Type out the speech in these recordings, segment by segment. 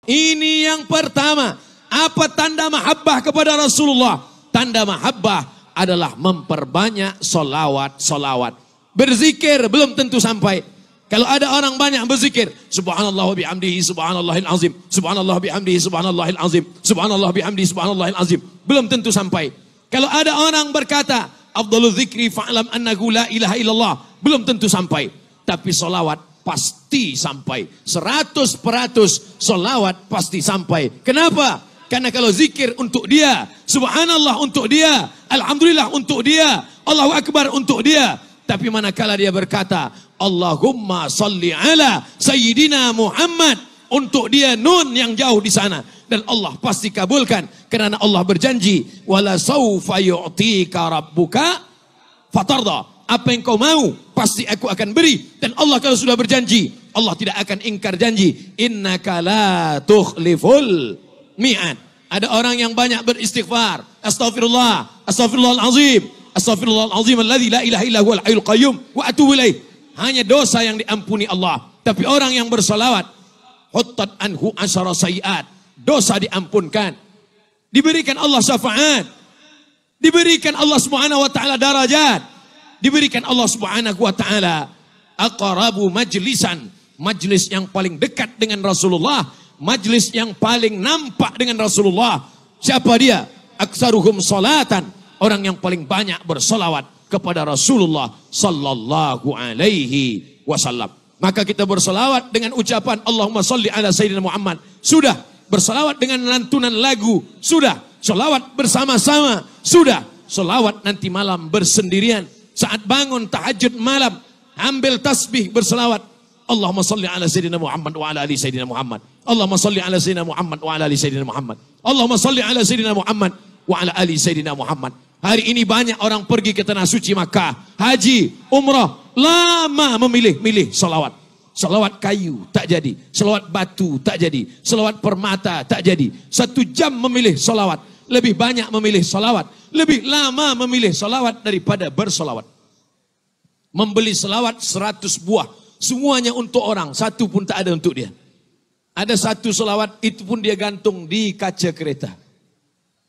Ini yang pertama. Apa tanda mahabbah kepada Rasulullah? Tanda mahabbah adalah memperbanyak solawat. Berzikir belum tentu sampai. Kalau ada orang banyak berzikir, subhanallah wa bihamdihi subhanallahil azim, subhanallah bihamdihi subhanallahil azim, subhanallah bihamdihi subhanallahil azim, belum tentu sampai. Kalau ada orang berkata, afdhalul dzikri fa'lam annahu la ilaha illallah, belum tentu sampai. Tapi solawat pasti sampai. 100% solawat pasti sampai. Kenapa? Karena kalau zikir untuk dia, subhanallah untuk dia, alhamdulillah untuk dia, Allahu akbar untuk dia. Tapi manakala dia berkata, Allahumma salli ala Sayyidina Muhammad, untuk dia nun yang jauh di sana. Dan Allah pasti kabulkan. Karena Allah berjanji, wala sawfa yu'tika rabbuka fatarda. Apa yang kau mau, pasti aku akan beri. Dan Allah kalau sudah berjanji, Allah tidak akan ingkar janji. Innaka la tukhliful mi'ad. Ada orang yang banyak beristighfar. Astaghfirullah, astaghfirullahalazim, astaghfirullahalazim alladzi la ilaha illa huwal hayyul qayyum wa atubu ilaih. Hanya dosa yang diampuni Allah. Tapi orang yang bersalawat, huttat anhu asyara sayiat, dosa diampunkan. Diberikan Allah syafaat. Diberikan Allah Subhanahu wa taala darajat. Diberikan Allah Subhanahu wa taala aqrabu majlisan, majlis yang paling dekat dengan Rasulullah, majlis yang paling nampak dengan Rasulullah. Siapa dia? Aksaruhum salatan, orang yang paling banyak bersolawat kepada Rasulullah sallallahu alaihi wasallam. Maka kita bersolawat dengan ucapan Allahumma salli ala Sayyidina Muhammad. Sudah. Bersolawat dengan lantunan lagu. Sudah. Solawat bersama-sama. Sudah. Solawat nanti malam bersendirian. Saat bangun tahajud malam, ambil tasbih bersolawat. Allahumma salli ala Sayyidina Muhammad wa ala ali Sayyidina Muhammad. Allahumma salli ala Sayyidina Muhammad wa ala ali Sayyidina Muhammad. Allahumma salli ala Sayyidina Muhammad wa ala ali Sayyidina Muhammad. Hari ini banyak orang pergi ke tanah suci Makkah, haji, umrah, lama memilih salawat. Salawat kayu tak jadi, salawat batu tak jadi, salawat permata tak jadi. 1 jam memilih salawat, lebih banyak memilih salawat, lebih lama memilih salawat daripada bersalawat. Membeli salawat 100 buah, semuanya untuk orang, 1 pun tak ada untuk dia. Ada 1 salawat, itu pun dia gantung di kaca kereta.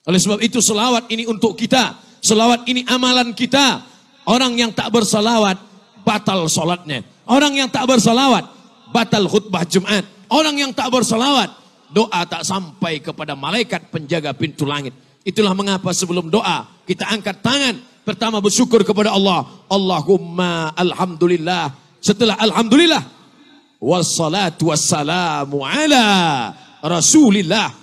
Oleh sebab itu salawat ini untuk kita. Salawat ini amalan kita. Orang yang tak bersalawat, batal salatnya. Orang yang tak bersalawat, batal khutbah Jumat. Orang yang tak bersalawat, doa tak sampai kepada malaikat penjaga pintu langit. Itulah mengapa sebelum doa, kita angkat tangan. Pertama bersyukur kepada Allah. Allahumma alhamdulillah. Setelah alhamdulillah, wassalatu wassalamu ala Rasulillah.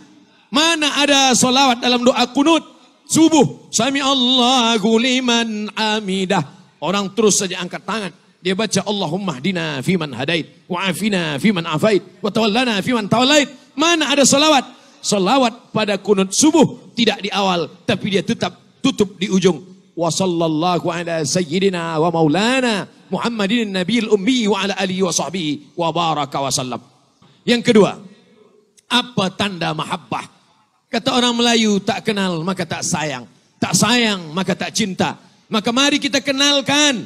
Mana ada salawat dalam doa kunut subuh? Sami Allahu liman hamidah. Orang terus saja angkat tangan. Dia baca Allahumma hdina fiman hadait, wa afina fiman afait, wa tawallana fiman tawallait. Mana ada salawat? Salawat pada kunut subuh tidak di awal, tapi dia tetap tutup di ujung. Wa sallallahu ala sayyidina wa maulana Muhammadin nabiyil ummi wa ala alihi wa sahbihi wa baraka wa sallam. Yang kedua, apa tanda mahabbah? Kata orang Melayu, tak kenal maka tak sayang. Tak sayang maka tak cinta. Maka mari kita kenalkan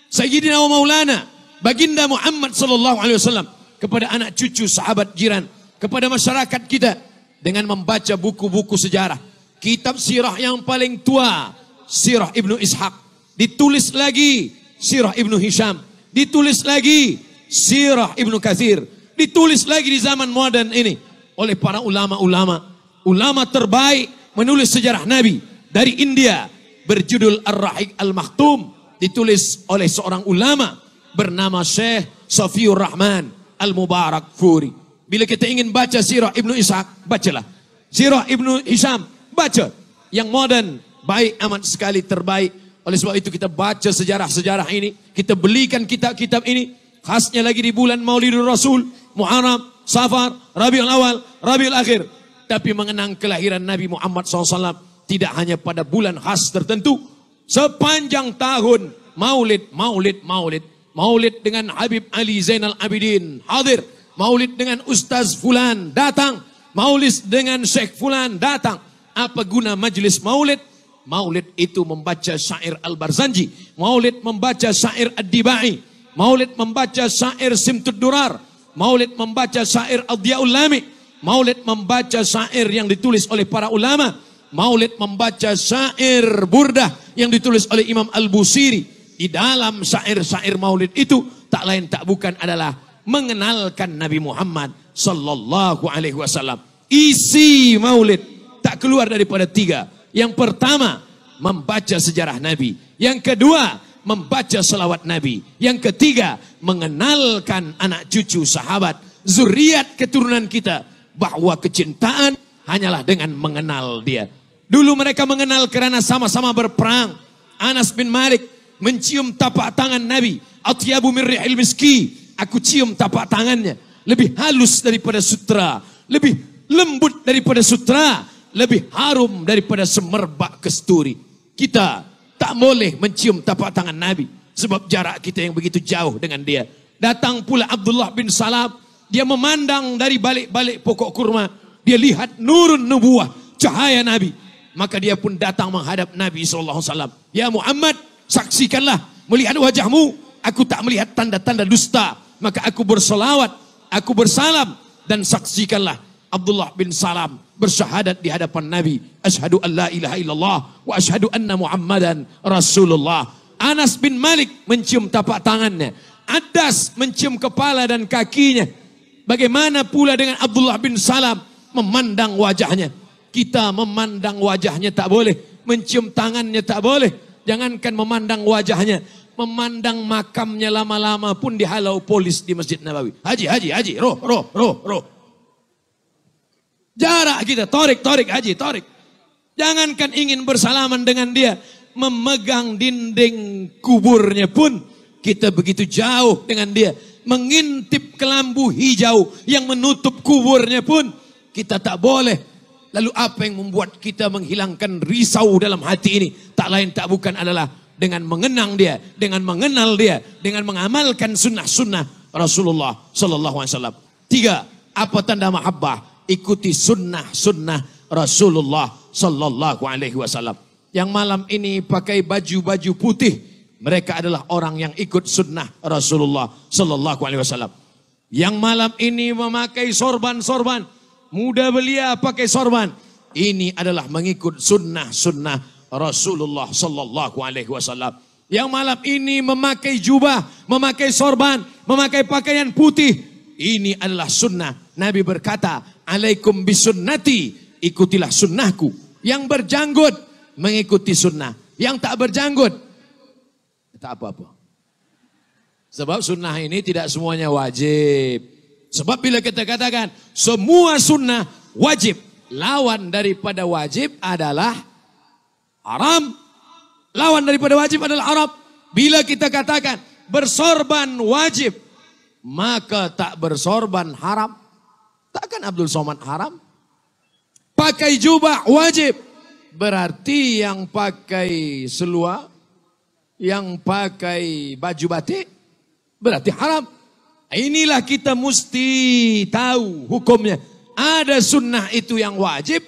Sayyidina wa Maulana Baginda Muhammad sallallahu alaihi wasallam kepada anak cucu, sahabat, jiran, kepada masyarakat kita dengan membaca buku-buku sejarah. Kitab sirah yang paling tua, Sirah Ibnu Ishaq. Ditulis lagi Sirah Ibnu Hisham. Ditulis lagi Sirah Ibnu Katsir. Ditulis lagi di zaman modern ini oleh para ulama-ulama. Ulama terbaik menulis sejarah Nabi dari India, berjudul Ar-Rahiq Al-Maktum, ditulis oleh seorang ulama bernama Syekh Safiur Rahman Al-Mubarak Furi. Bila kita ingin baca Sirah Ibnu Ishaq, bacalah. Sirah Ibnu Hisham, baca. Yang modern, baik amat sekali, terbaik. Oleh sebab itu kita baca sejarah-sejarah ini, kita belikan kitab-kitab ini, khasnya lagi di bulan Maulidur Rasul, Muharram, Safar, Rabiul Awal, Rabiul Akhir. Tapi mengenang kelahiran Nabi Muhammad SAW tidak hanya pada bulan khas tertentu. Sepanjang tahun maulid, maulid, maulid. Maulid dengan Habib Ali Zainal Abidin hadir. Maulid dengan Ustaz Fulan datang. Maulid dengan Syekh Fulan datang. Apa guna majlis maulid? Maulid itu membaca syair Al-Barzanji. Maulid membaca syair Ad-Dibai. Maulid membaca syair Simtud Durar. Maulid membaca syair Ad-Diyaul Lami. Maulid membaca syair yang ditulis oleh para ulama. Maulid membaca syair burdah yang ditulis oleh Imam Al-Busiri. Di dalam syair-syair maulid itu tak lain tak bukan adalah mengenalkan Nabi Muhammad sallallahu alaihi wasallam. Isi maulid tak keluar daripada tiga. Yang pertama, membaca sejarah Nabi. Yang kedua, membaca selawat Nabi. Yang ketiga, mengenalkan anak cucu sahabat, zuriat keturunan kita, bahwa kecintaan hanyalah dengan mengenal dia. Dulu mereka mengenal karena sama-sama berperang. Anas bin Malik mencium tapak tangan Nabi. Atyabu min rihil miski. Aku cium tapak tangannya. Lebih halus daripada sutra. Lebih lembut daripada sutra. Lebih harum daripada semerbak kesturi. Kita tak boleh mencium tapak tangan Nabi. Sebab jarak kita yang begitu jauh dengan dia. Datang pula Abdullah bin Salam. Dia memandang dari balik-balik pokok kurma. Dia lihat nurun nubuah, cahaya Nabi. Maka dia pun datang menghadap Nabi SAW. Ya Muhammad, saksikanlah, melihat wajahmu. Aku tak melihat tanda-tanda dusta. Maka aku berselawat, aku bersalam. Dan saksikanlah Abdullah bin Salam bersyahadat di hadapan Nabi. Asyhadu an la ilaha illallah wa asyhadu anna Muhammadan Rasulullah. Anas bin Malik mencium tapak tangannya. Adas mencium kepala dan kakinya. Bagaimana pula dengan Abdullah bin Salam memandang wajahnya. Kita memandang wajahnya tak boleh. Mencium tangannya tak boleh. Jangankan memandang wajahnya. Memandang makamnya lama-lama pun dihalau polis di Masjid Nabawi. Haji, roh. Jarak kita, torik, haji, torik. Jangankan ingin bersalaman dengan dia. Memegang dinding kuburnya pun kita begitu jauh dengan dia. Mengintip kelambu hijau yang menutup kuburnya pun kita tak boleh. Lalu apa yang membuat kita menghilangkan risau dalam hati ini? Tak lain tak bukan adalah dengan mengenang dia, dengan mengenal dia, dengan mengamalkan sunnah-sunnah Rasulullah sallallahu alaihi wasallam. 3, apa tanda mahabbah? Ikuti sunnah-sunnah Rasulullah sallallahu alaihi wasallam. Yang malam ini pakai baju-baju putih, mereka adalah orang yang ikut sunnah Rasulullah sallallahu alaihi wasallam. Yang malam ini memakai sorban-sorban, muda belia pakai sorban, ini adalah mengikut sunnah-sunnah Rasulullah sallallahu alaihi wasallam. Yang malam ini memakai jubah, memakai sorban, memakai pakaian putih, ini adalah sunnah. Nabi berkata, "Alaikum bisunnati," ikutilah sunnahku. Yang berjanggut mengikuti sunnah, yang tak berjanggut tak apa-apa. Sebab sunnah ini tidak semuanya wajib. Sebab bila kita katakan semua sunnah wajib, lawan daripada wajib adalah haram. Lawan daripada wajib adalah haram. Bila kita katakan bersorban wajib, maka tak bersorban haram. Takkan Abdul Somad haram? Pakai jubah wajib, berarti yang pakai seluar, yang pakai baju batik berarti haram. Inilah kita mesti tahu hukumnya. Ada sunnah itu yang wajib,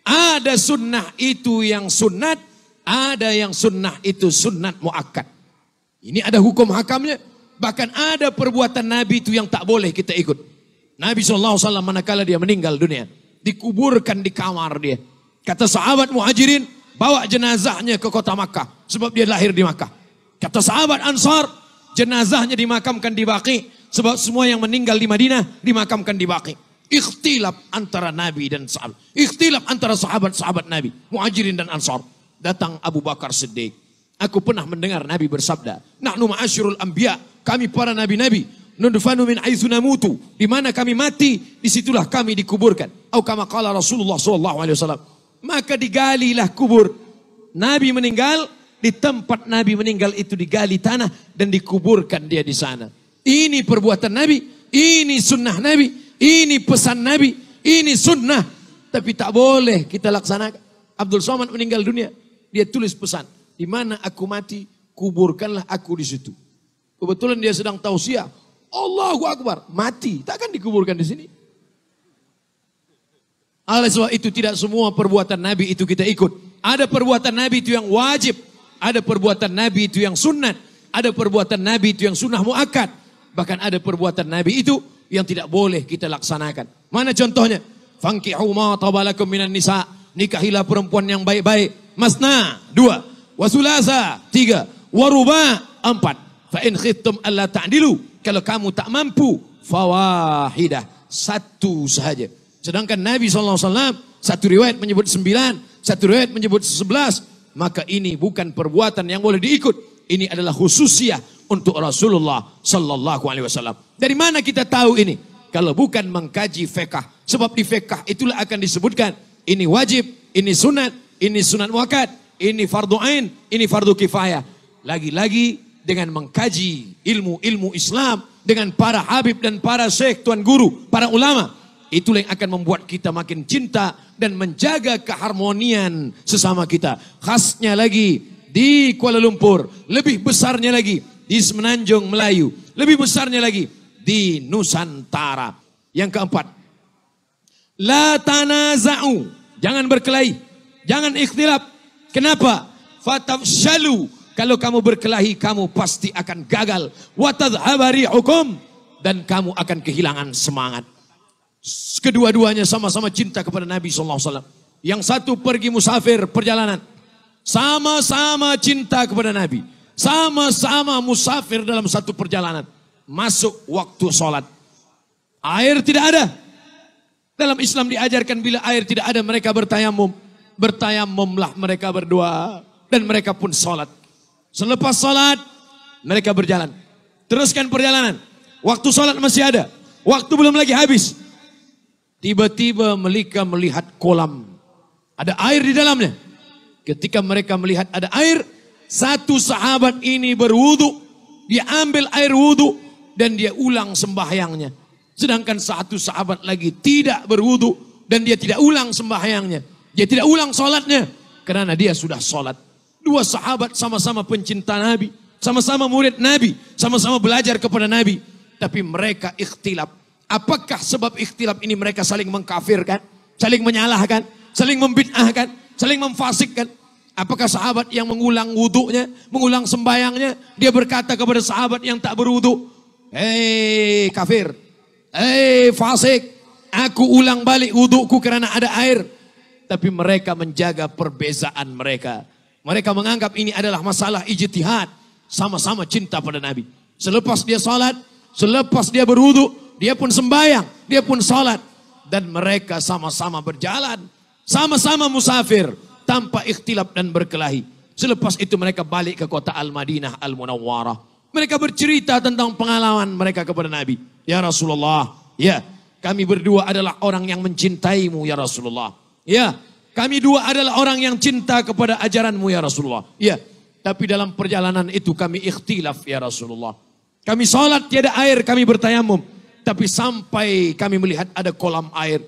ada sunnah itu yang sunat, ada yang sunnah itu sunat muakkad. Ini ada hukum hakamnya. Bahkan ada perbuatan Nabi itu yang tak boleh kita ikut. Nabi SAW manakala dia meninggal dunia, dikuburkan di kamar dia. Kata sahabat muhajirin, bawa jenazahnya ke kota Makkah. Sebab dia lahir di Makkah. Kata sahabat Ansar, jenazahnya dimakamkan di Baqi. Sebab semua yang meninggal di Madinah dimakamkan di Baqi. Ikhtilaf antara Nabi dan sahabat. Ikhtilaf antara sahabat-sahabat Nabi. Muhajirin dan Ansar. Datang Abu Bakar Siddiq. Aku pernah mendengar Nabi bersabda, "Nahnu ma'asyirul anbiya," kami para nabi-nabi, "nudfanu min haitsu namutu," di mana kami mati, disitulah kami dikuburkan. Atau kama qala Rasulullah sallallahu alaihi wasallam. Maka digalilah kubur. Nabi meninggal, di tempat Nabi meninggal itu digali tanah dan dikuburkan dia di sana. Ini perbuatan Nabi, ini sunnah Nabi, ini pesan Nabi, ini sunnah. Tapi tak boleh kita laksanakan. Abdul Somad meninggal dunia, dia tulis pesan, di mana aku mati, kuburkanlah aku di situ. Kebetulan dia sedang tausiah, Allahu Akbar, mati, takkan dikuburkan di sini. Oleh sebab itu tidak semua perbuatan Nabi itu kita ikut. Ada perbuatan Nabi itu yang wajib, ada perbuatan Nabi itu yang sunnat, ada perbuatan Nabi itu yang sunnah muakkad. Bahkan ada perbuatan Nabi itu yang tidak boleh kita laksanakan. Mana contohnya? Fankihu ma tabalakum minan nisa. Nikahilah perempuan yang baik-baik. Masna, 2. Wasulasa, 3. Waruba, 4. Fa in khiftum alla ta'dilu. Kalau kamu tak mampu, fawahidah, 1 sahaja. Sedangkan Nabi SAW, satu riwayat menyebut 9, satu riwayat menyebut 11. Maka ini bukan perbuatan yang boleh diikut. Ini adalah khususiah untuk Rasulullah sallallahu alaihi wasallam. Dari mana kita tahu ini? Kalau bukan mengkaji fiqh. Sebab di fiqh itulah akan disebutkan ini wajib, ini sunat muakkad, ini fardu ain, ini fardu kifayah. Lagi-lagi dengan mengkaji ilmu-ilmu Islam dengan para habib dan para syekh, tuan guru, para ulama, itulah yang akan membuat kita makin cinta dan menjaga keharmonian sesama kita. Khasnya lagi di Kuala Lumpur, lebih besarnya lagi di Semenanjung Melayu, lebih besarnya lagi di Nusantara. Yang keempat, la tanaza'u, jangan berkelahi, jangan ikhtilaf. Kenapa? Fatafshalu, kalau kamu berkelahi kamu pasti akan gagal. Wa tadhhaba rihukum, dan kamu akan kehilangan semangat. Kedua-duanya sama-sama cinta kepada Nabi SAW. Yang satu pergi musafir perjalanan, sama-sama cinta kepada Nabi, sama-sama musafir dalam satu perjalanan. Masuk waktu sholat, air tidak ada. Dalam Islam diajarkan bila air tidak ada mereka bertayamum. Bertayamumlah mereka berdua dan mereka pun sholat. Selepas sholat mereka berjalan, teruskan perjalanan. Waktu sholat masih ada, waktu belum lagi habis. Tiba-tiba mereka melihat kolam, ada air di dalamnya. Ketika mereka melihat ada air, satu sahabat ini berwudu, dia ambil air wudu dan dia ulang sembahyangnya. Sedangkan satu sahabat lagi tidak berwudu dan dia tidak ulang sembahyangnya. Dia tidak ulang sholatnya karena dia sudah sholat. Dua sahabat sama-sama pencinta Nabi, sama-sama murid Nabi, sama-sama belajar kepada Nabi. Tapi mereka ikhtilaf. Apakah sebab ikhtilaf ini mereka saling mengkafirkan, saling menyalahkan, saling membid'ahkan, saling memfasikkan? Apakah sahabat yang mengulang wudunya, mengulang sembayangnya, dia berkata kepada sahabat yang tak berwudu, hei kafir, hei fasik, aku ulang balik wuduku karena ada air. Tapi mereka menjaga perbezaan mereka. Mereka menganggap ini adalah masalah ijtihad. Sama-sama cinta pada Nabi. Selepas dia salat, selepas dia berwudu, dia pun sembayang, dia pun salat. Dan mereka sama-sama berjalan, sama-sama musafir, tanpa ikhtilaf dan berkelahi. Selepas itu mereka balik ke kota Al-Madinah Al-Munawwarah. Mereka bercerita tentang pengalaman mereka kepada Nabi. Ya Rasulullah, ya, kami berdua adalah orang yang mencintaimu ya Rasulullah. Ya, kami dua adalah orang yang cinta kepada ajaranmu ya Rasulullah. Ya, tapi dalam perjalanan itu kami ikhtilaf ya Rasulullah. Kami salat tiada air, kami bertayamum. Tapi sampai kami melihat ada kolam air.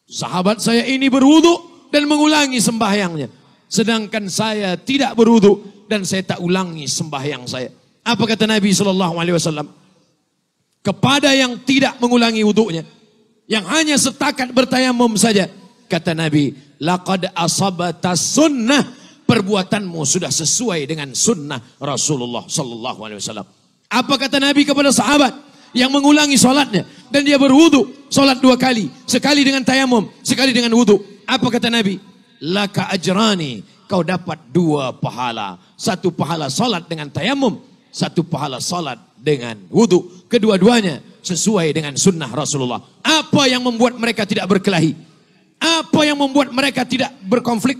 Sahabat saya ini berwudu dan mengulangi sembahyangnya. Sedangkan saya tidak berwudu dan saya tak ulangi sembahyang saya. Apa kata Nabi SAW? Kepada yang tidak mengulangi wudunya, yang hanya setakat bertayamum saja, kata Nabi, laqad asabata sunnah, perbuatanmu sudah sesuai dengan sunnah Rasulullah SAW. Apa kata Nabi kepada sahabat yang mengulangi solatnya dan dia berwudu, solat 2 kali, sekali dengan tayamum, sekali dengan wudu? Apa kata Nabi? Laka ajrani, kau dapat 2 pahala. 1 pahala solat dengan tayamum, 1 pahala solat dengan wudu. Kedua-duanya sesuai dengan sunnah Rasulullah. Apa yang membuat mereka tidak berkelahi? Apa yang membuat mereka tidak berkonflik?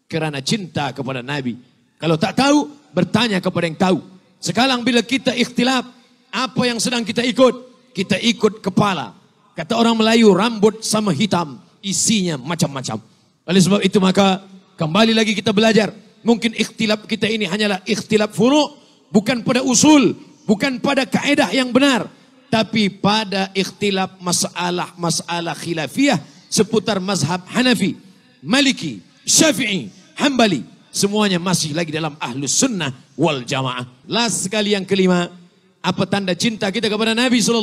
Karena cinta kepada Nabi. Kalau tak tahu, bertanya kepada yang tahu. Sekarang bila kita ikhtilaf, apa yang sedang kita ikut? Kita ikut kepala. Kata orang Melayu, rambut sama hitam, isinya macam-macam. Oleh sebab itu maka kembali lagi kita belajar. Mungkin ikhtilaf kita ini hanyalah ikhtilaf furu', bukan pada usul, bukan pada kaedah yang benar, tapi pada ikhtilaf masalah khilafiyah seputar mazhab Hanafi, Maliki, Syafi'i, Hambali. Semuanya masih lagi dalam ahlus sunnah wal jamaah. Last sekali yang kelima, apa tanda cinta kita kepada Nabi SAW?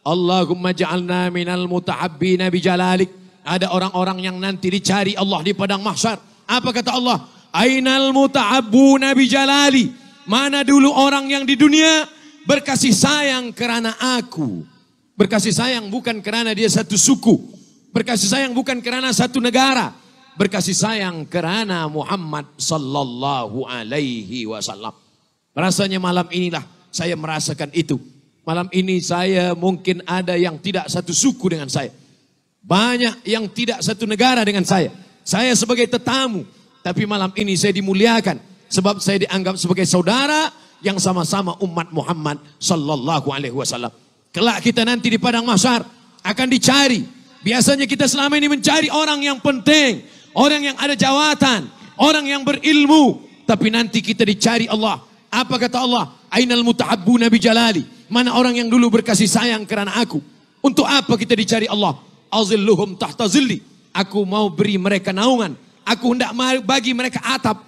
Allahumma ja'alna minal mutahabbina bijalalik. Ada orang-orang yang nanti dicari Allah di padang mahsyar. Apa kata Allah? Ainal mutahabbuna bijalali. Mana dulu orang yang di dunia berkasih sayang karena aku. Berkasih sayang bukan karena dia satu suku. Berkasih sayang bukan karena satu negara. Berkasih sayang karena Muhammad sallallahu alaihi wasallam. Rasanya malam inilah saya merasakan itu. Malam ini saya mungkin ada yang tidak satu suku dengan saya. Banyak yang tidak satu negara dengan saya. Saya sebagai tetamu. Tapi malam ini saya dimuliakan. Sebab saya dianggap sebagai saudara yang sama-sama umat Muhammad sallallahu alaihi wasallam. Kelak kita nanti di padang mahsyar akan dicari. Biasanya kita selama ini mencari orang yang penting. Orang yang ada jawatan. Orang yang berilmu. Tapi nanti kita dicari Allah. Apa kata Allah? Ainal mutahabbuna bi jalali. Mana orang yang dulu berkasih sayang karena aku. Untuk apa kita dicari Allah? Azilluhum tahta zilli. Aku mau beri mereka naungan. Aku hendak bagi mereka atap.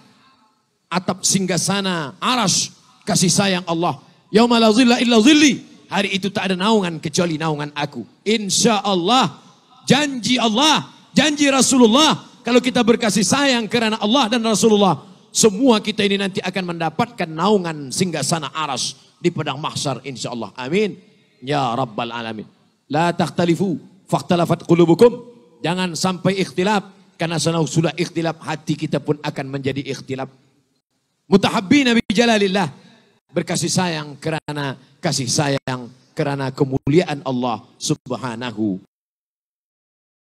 Atap singgasana arash. Kasih sayang Allah. Yauma la zilla illa zilli. Hari itu tak ada naungan kecuali naungan aku. Insya Allah. Janji Allah. Janji Rasulullah. Kalau kita berkasih sayang karena Allah dan Rasulullah. Semua kita ini nanti akan mendapatkan naungan singgasana arash. Di padang mahsyar insya Allah. Amin. Ya Rabbal Alamin. La takhtalifu. Fakhtalafat qulubukum. Jangan sampai ikhtilaf. Karena sudah ikhtilaf. Hati kita pun akan menjadi ikhtilaf. Mutahabbina bi jalalillah. Berkasih sayang karena kasih sayang karena kemuliaan Allah subhanahu